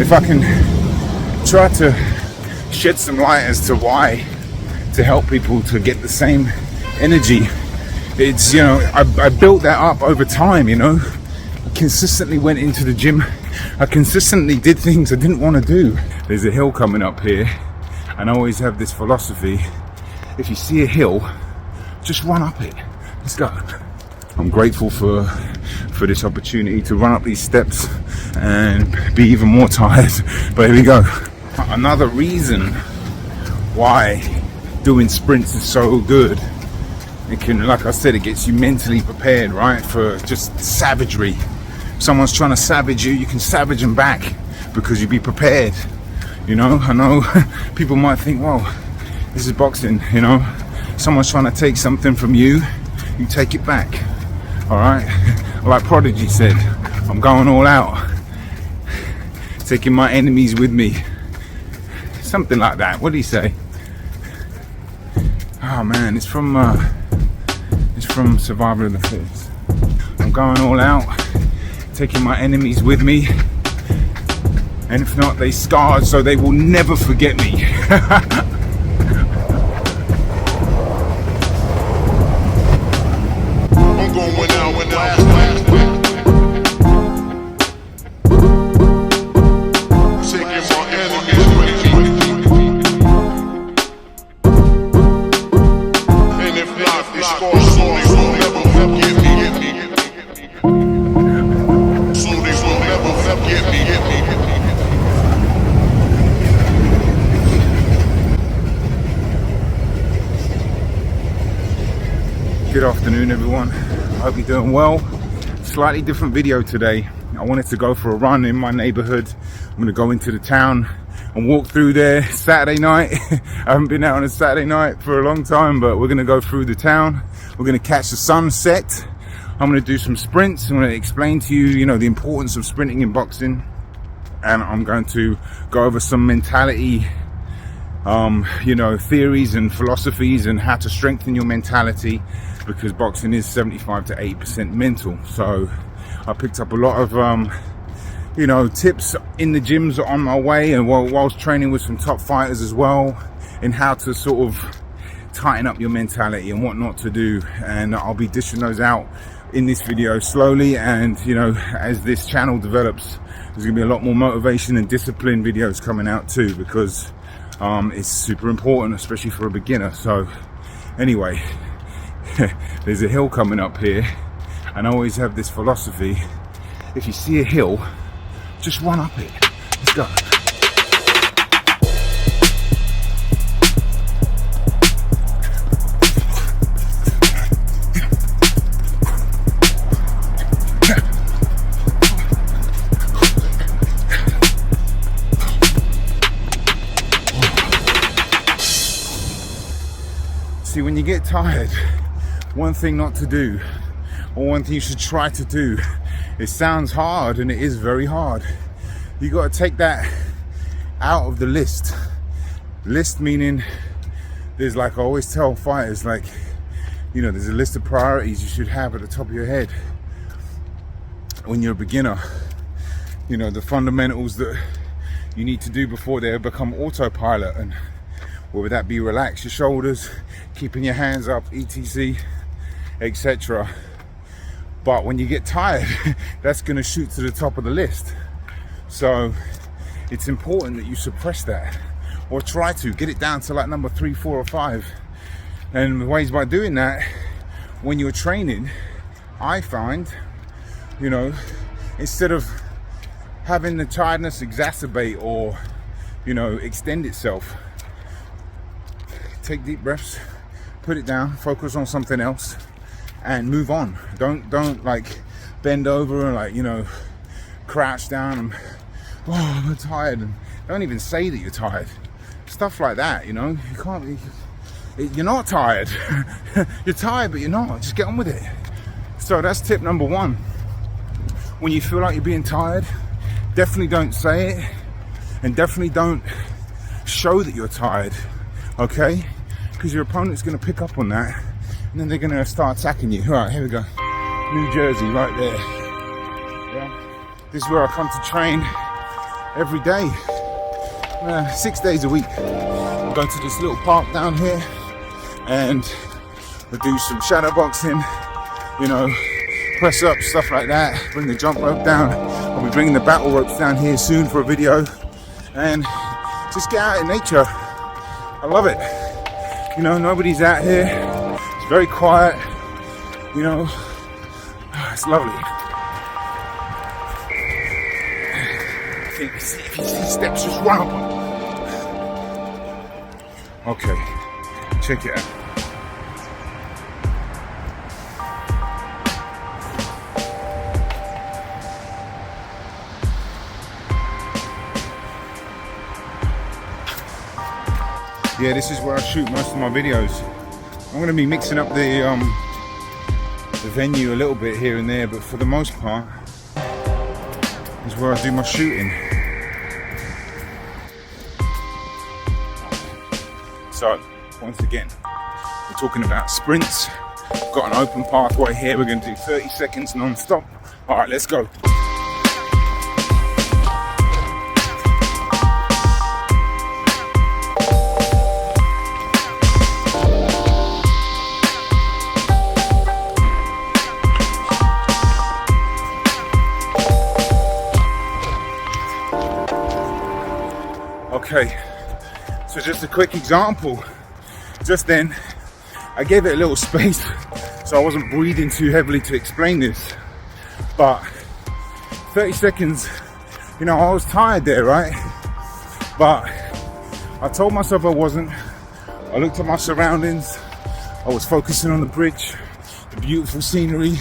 if I can try to shed some light as to why, to help people to get the same energy. It's, you know, I built that up over time, you know. I consistently went into the gym. I consistently did things I didn't want to do. There's a hill coming up here, and I always have this philosophy: if you see a hill, just run up it. Let's go. I'm grateful for this opportunity to run up these steps and be even more tired. But here we go. Another reason why doing sprints is so good. It can, like I said, it gets you mentally prepared, right, for just savagery. If someone's trying to savage you, you can savage them back because you'll be prepared. You know, I know people might think, well, this is boxing, you know. Someone's trying to take something from you, you take it back. All right, like Prodigy said, I'm going all out, taking my enemies with me. Something like that. What did he say? Oh man, it's from Savagery of the Fittest. I'm going all out, taking my enemies with me, and if not, they scarred so they will never forget me. Good afternoon, everyone. I hope you're doing well. Slightly different video today. I wanted to go for a run in my neighborhood. I'm going to go into the town and walk through there Saturday night. I haven't been out on a Saturday night for a long time, but we're going to go through the town. We're going to catch the sunset. I'm going to do some sprints. I'm going to explain to you, you know, the importance of sprinting in boxing. And I'm going to go over some mentality, you know, theories and philosophies and how to strengthen your mentality, because boxing is 75 to 80% mental. So I picked up a lot of you know, tips in the gyms on my way, and whilst training with some top fighters as well, in how to sort of tighten up your mentality and what not to do. And I'll be dishing those out in this video slowly, and you know, as this channel develops, there's gonna be a lot more motivation and discipline videos coming out too, because it's super important, especially for a beginner. So anyway, there's a hill coming up here, and I always have this philosophy: if you see a hill, just run up it. Let's go. See, when you get tired, one thing not to do, or one thing you should try to do, it sounds hard, and it is very hard. You got to take that out of the list. List meaning, there's, like I always tell fighters, like, you know, there's a list of priorities you should have at the top of your head when you're a beginner. You know, the fundamentals that you need to do before they become autopilot, and whether that be relax your shoulders, keeping your hands up, etc, etc. But when you get tired, that's going to shoot to the top of the list. So it's important that you suppress that, or try to get it down to like number 3, 4, or 5. And the ways by doing that, when you're training, I find, you know, instead of having the tiredness exacerbate or, you know, extend itself, take deep breaths, put it down, focus on something else, and move on. Don't like bend over and, like, you know, crouch down and, oh, I'm tired, and don't even say that you're tired. Stuff like that, you know. You can't be, you're not tired. You're tired, but you're not. Just get on with it. So that's tip number 1. When you feel like you're being tired, definitely don't say it, and definitely don't show that you're tired, okay? Because your opponent's going to pick up on that, and then they're going to start attacking you. All right, here we go. New Jersey, right there. Yeah. This is where I come to train. every day, 6 days a week. We'll go to this little park down here and we'll do some shadow boxing, you know, press up, stuff like that. Bring the jump rope down. I'll be bringing the battle ropes down here soon for a video, and just get out in nature. I love it. You know, nobody's out here. It's very quiet. You know, it's lovely. If you see steps, just run up on them. Okay, check it out. Yeah, this is where I shoot most of my videos. I'm going to be mixing up the venue a little bit here and there, but for the most part, is where I do my shooting. So, once again, we're talking about sprints. Got an open pathway here. We're going to do 30 seconds non-stop. All right, let's go. Okay, so just a quick example. Just then, I gave it a little space so I wasn't breathing too heavily to explain this. But 30 seconds, you know, I was tired there, right? But I told myself I wasn't. I looked at my surroundings. I was focusing on the bridge, the beautiful scenery,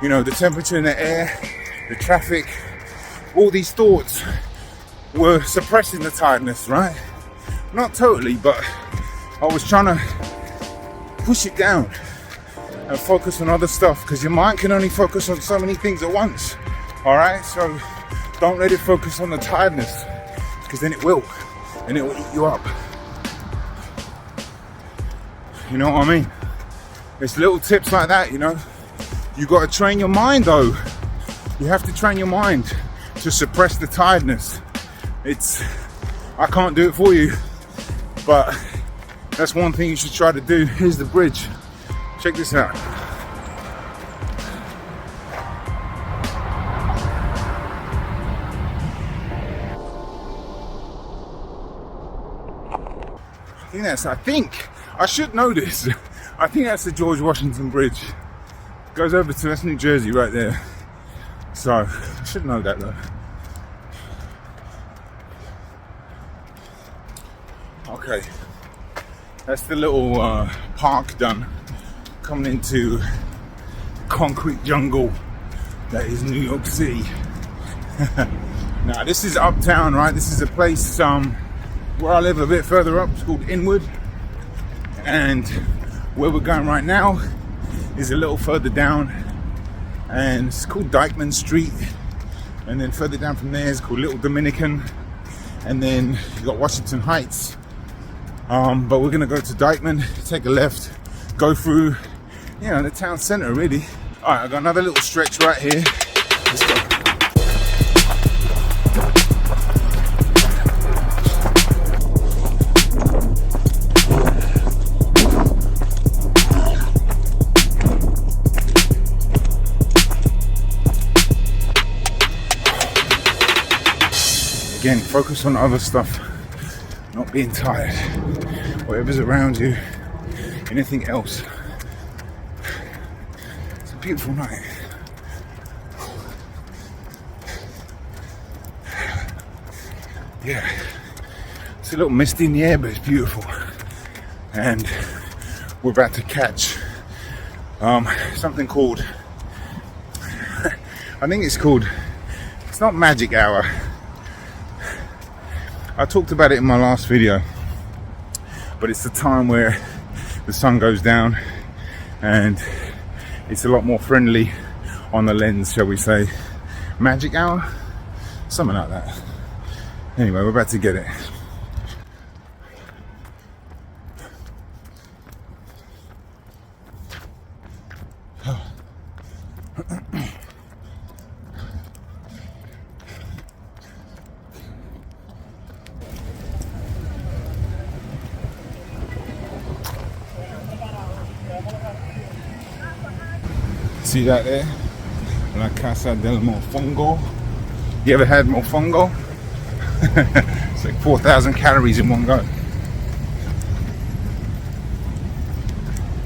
you know, the temperature in the air, the traffic, all these thoughts were suppressing the tiredness, right? Not totally, but I was trying to push it down and focus on other stuff, because your mind can only focus on so many things at once. All right, so don't let it focus on the tiredness, because then it will, and it will eat you up. You know what I mean? It's little tips like that, you know. You got to train your mind though. You have to train your mind to suppress the tiredness. I can't do it for you, but that's one thing you should try to do. Here's the bridge. Check this out. I should know this. I think that's the George Washington Bridge. It goes over to, that's New Jersey right there. So, I should know that though. Okay, that's the little park done. Coming into concrete jungle that is New York City. Now this is uptown, right? This is a place where I live a bit further up. It's called Inwood, and where we're going right now is a little further down, and it's called Dyckman Street. And then further down from there is called Little Dominican, and then you got Washington Heights. But we're gonna go to Dyckman, take a left, go through, you know, the town center really. All right, I got another little stretch right here. Let's go. Again, focus on other stuff, not being tired. Whatever's around you, anything else. It's a beautiful night. Yeah, it's a little misty in the air, but it's beautiful. And we're about to catch something called, I think it's not magic hour. I talked about it in my last video, but it's the time where the sun goes down and it's a lot more friendly on the lens, shall we say. Magic hour? Something like that. Anyway, we're about to get it. See that there? La Casa del Mofongo. You ever had mofongo? It's like 4,000 calories in one go.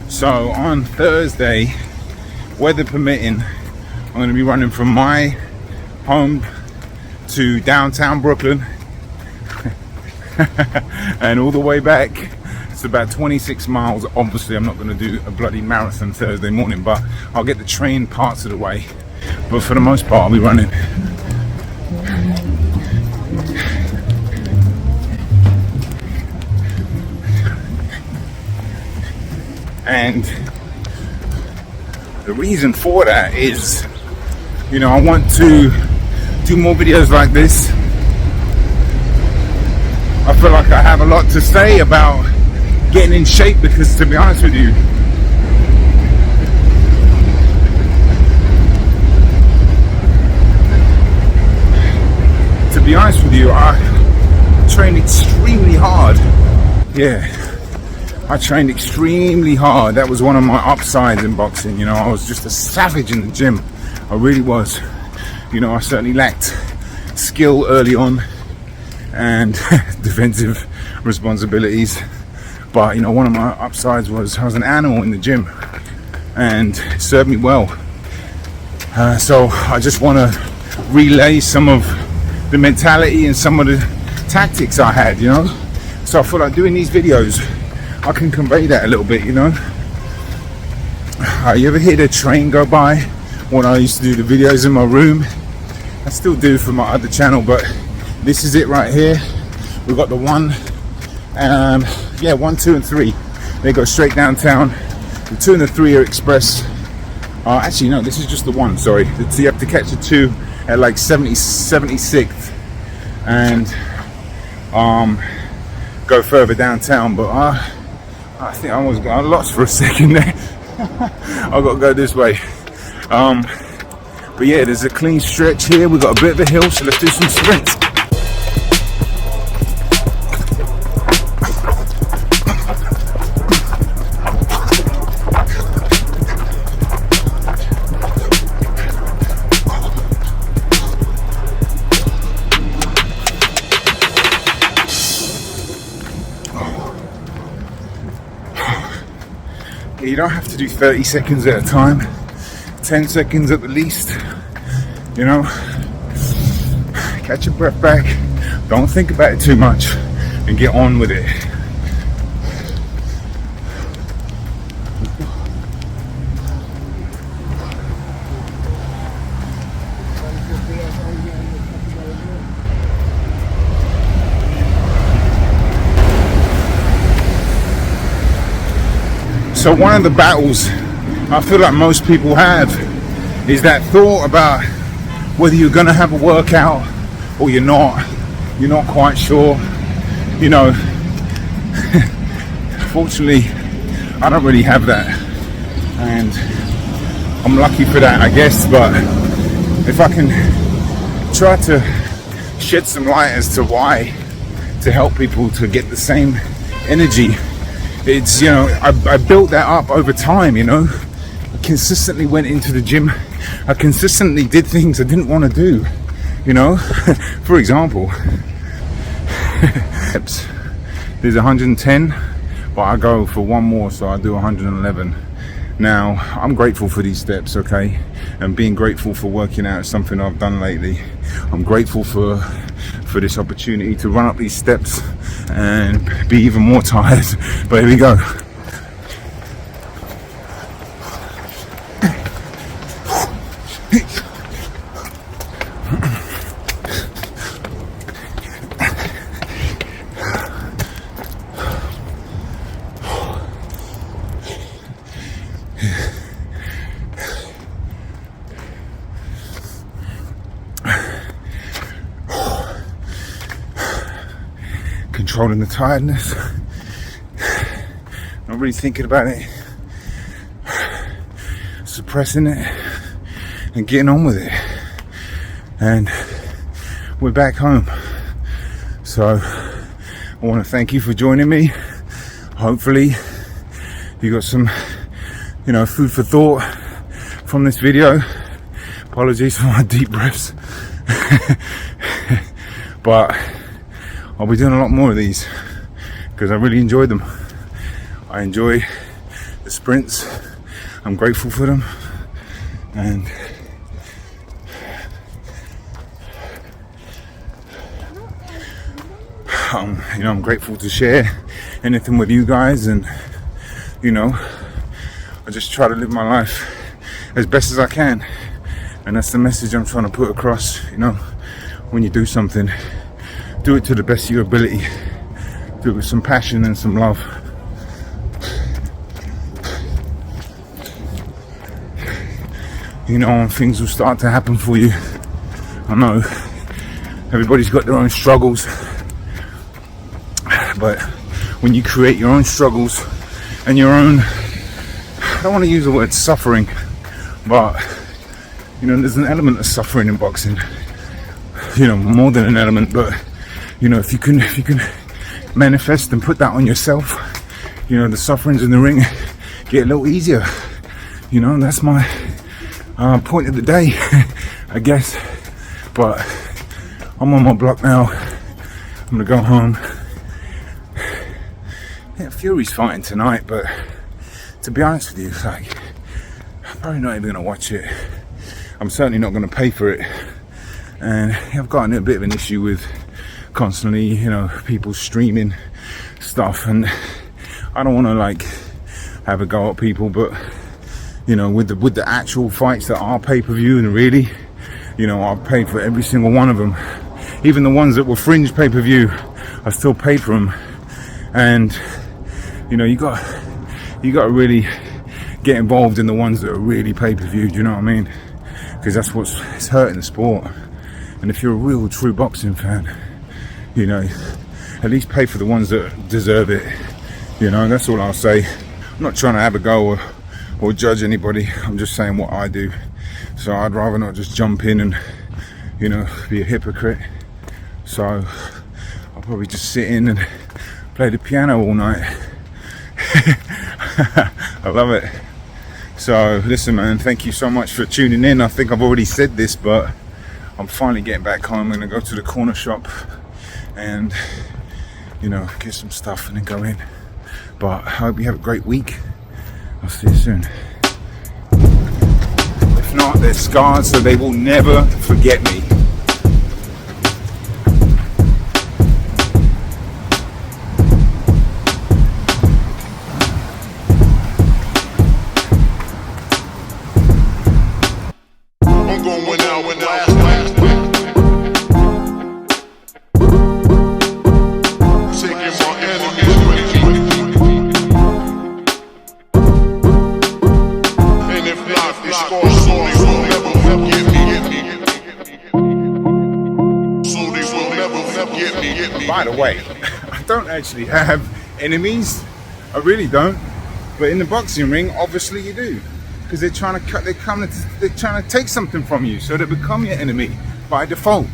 So on Thursday, weather permitting, I'm going to be running from my home to downtown Brooklyn and all the way back. It's about 26 miles. Obviously I'm not going to do a bloody marathon Thursday morning, but I'll get the train parts of the way. But for the most part I'll be running. And the reason for that is, you know, I want to do more videos like this. I feel like I have a lot to say about getting in shape, because to be honest with you, I trained extremely hard. Yeah, I trained extremely hard. That was one of my upsides in boxing. You know, I was just a savage in the gym. I really was. You know, I certainly lacked skill early on and defensive responsibilities. But, you know, one of my upsides was I was an animal in the gym, and it served me well. So I just want to relay some of the mentality and some of the tactics I had, you know. So I feel like doing these videos, I can convey that a little bit, you know. You ever hear the train go by when I used to do the videos in my room? I still do for my other channel, but this is it right here. We've got the 1, 2 and 3. They go straight downtown. The 2 and the 3 are express. Actually no, this is just the 1, sorry. So you have to catch the 2 at like 76th and go further downtown. But I think I lost for a second there. I've got to go this way. But yeah, there's a clean stretch here. We've got a bit of a hill, so let's do some sprints. You don't have to do 30 seconds at a time, 10 seconds at the least, you know. Catch your breath back, don't think about it too much, and get on with it. So one of the battles I feel like most people have is that thought about whether you're gonna have a workout or you're not quite sure, you know. Fortunately I don't really have that, and I'm lucky for that, I guess. But if I can try to shed some light as to why, to help people to get the same energy, it's, you know, I built that up over time, you know. I consistently went into the gym. I consistently did things I didn't want to do, you know. For example, there's 110, but I go for one more, so I do 111. Now, I'm grateful for these steps, okay? And being grateful for working out is something I've done lately. I'm grateful for this opportunity to run up these steps and be even more tired. But here we go. Controlling the tiredness, not really thinking about it, suppressing it and getting on with it. And we're back home. So I want to thank you for joining me. Hopefully you got some, you know, food for thought from this video. Apologies for my deep breaths. But I'll be doing a lot more of these because I really enjoy them. I enjoy the sprints. I'm grateful for them, and I'm grateful to share anything with you guys, and I just try to live my life as best as I can, and that's the message I'm trying to put across. When you do something, do it to the best of your ability, do it with some passion and some love. And things will start to happen for you. I know everybody's got their own struggles, but when you create your own struggles and your own, I don't want to use the word suffering, but there's an element of suffering in boxing, more than an element. But if you can manifest and put that on yourself, the sufferings in the ring get a little easier. That's my point of the day, I guess. But I'm on my block now. I'm gonna go home. Yeah, Fury's fighting tonight, but to be honest with you, I'm probably not even gonna watch it. I'm certainly not gonna pay for it. And I've gotten a bit of an issue with constantly, people streaming stuff, and I don't want to have a go at people, but with the actual fights that are pay-per-view, and really, I've paid for every single one of them. Even the ones that were fringe pay-per-view, I still paid for them. And you got to really get involved in the ones that are really pay-per-view. Do you know what I mean? Because that's it's hurting the sport. And if you're a real true boxing fan, at least pay for the ones that deserve it. That's all I'll say. I'm not trying to have a go or judge anybody. I'm just saying what I do. So I'd rather not just jump in and be a hypocrite. So I'll probably just sit in and play the piano all night. I love it. So listen, man, thank you so much for tuning in. I think I've already said this, but I'm finally getting back home. I'm gonna go to the corner shop and get some stuff and then go in. But I hope you have a great week. I'll see you soon. If not, they're scarred, so they will never forget me. I'm going out. Taking my enemies with me. And if not, these scars slowly will never get me. Slowly will never get me. By the way, I don't actually have enemies. I really don't. But in the boxing ring, obviously you do, because they're trying to take something from you, so they become your enemy by default.